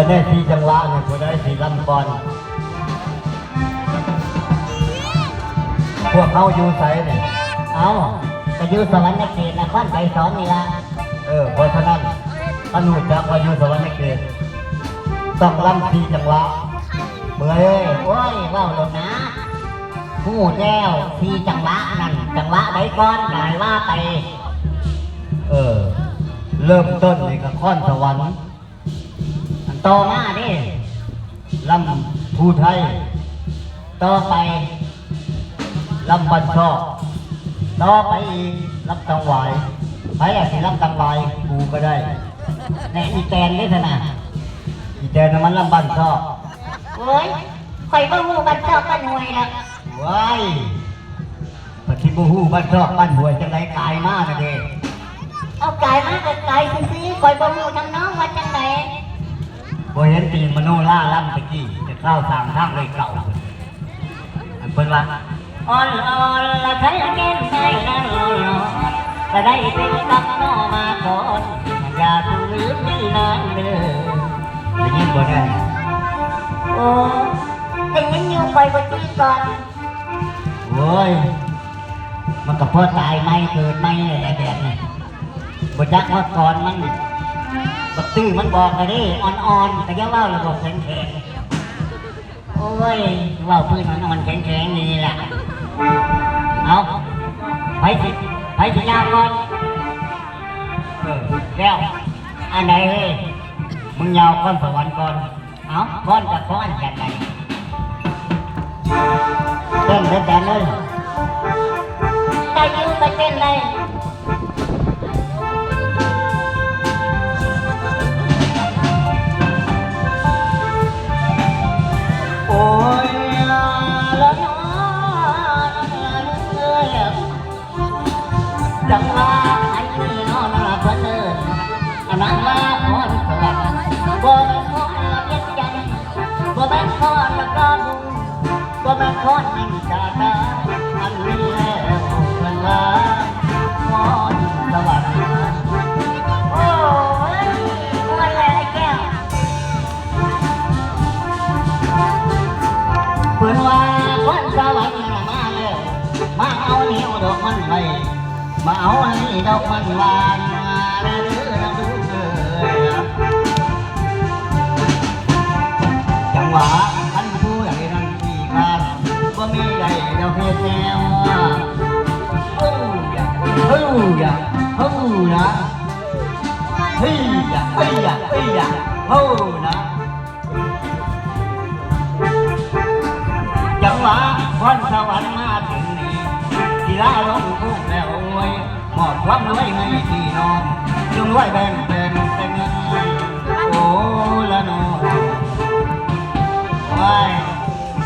ได้สีจังหวะเนี่ยผู้ได้สีลำก่อนพวกเขาอยู่ใสเนี่ยเอาจะอยู่สวรรค์เขตนครไกรสอนนี่ละเพราะฉะนั้นอนุจักว่าอยู่สวรรค์เขตต้องลำสีจังหวะเมื่อยโอ้ยว่าหลงนะผู้แก้วสีจังหวะนั่นจังหวะใดก้อนใหญ่ว่าไปเริ่มต้นในกระค่อนสวรรค์ต่อมาดิลำภูไทยต่อไปลำบันชอบต่อไปอีกลำตังหวายใครอยากสิลำตังหวายกูก็ได้แน่อีแกนได้ขนาดอีแกนมันลำบันชอบโอ้ยคอยบ่ฮู้บันชอบบันหวยละว้ายปฏิบูฮู้บันชอบบันหวยจังไรกายมากนะเด็กเอากายมากกับกายซื้อคอยบ่ฮู้ทำน้องว่าจังไรบ่เห็นตีนมโนล่าล่ำตะกี้จะเข้าสามทางเลยเก่าอันเพิ่นว่าอ่อนละใครแก้มใส่นั่นก็ได้เป็นกับน้องมาก่อนอย่าถูกลืมนี่นานเด้อได้ยินบ่ได้โอ้แต่ยังอยู่คอยบ่จีก่อนโอ้ยมันก็พอตายไม่เกิดไม่เลยไอ้แบบนี้บ่จักว่าก่อนมันบักตื้อมันบอกเลยดิอ่อนๆแต่ยังว่าระบบแข็งโอ้ยว่าพื้นมันแข็งนี่แหละเอาไปสิยาก่อนแก้วอันไหนเฮ้ยมึงยาวก้อนสวรรค์ก่อนเอาก้อนกับก้อนกันไหนเต้นแต่เลยได้ยืนไปเต้นเลยโอ้ยแล้วจังหวะอันนี้น้องมาเพิ่นอันนั้นว่าพรสวรรค์บ่แม่นพรละเย็นจันบ่แม่นพรละกาบุบ่แม่นพรอันจาตาอันนี้แล้วเพิ่นว่าพรสวรรค์โอ้ยวันแรกแก้วเพิ่นว่าพรสวรรค์มาแล้วมาเอาเหนียวดอกมันไว้มาเอาให้ดอกมันหวานเด้อน้ำดูเด้อจังหวะท่านผู้ใดนั่นที่ข้ามว่ามีใดเดาเฮ็ดแนวเฮ้ยนะเฮ้ยนะเฮ้ยนะเฮ้ยนะจังหวะวันสวรรค์มาถึงนี่กีฬาลงพุ่งแล้วโวยมอบความรวยให้พี่น้องจงรวยแบ่ง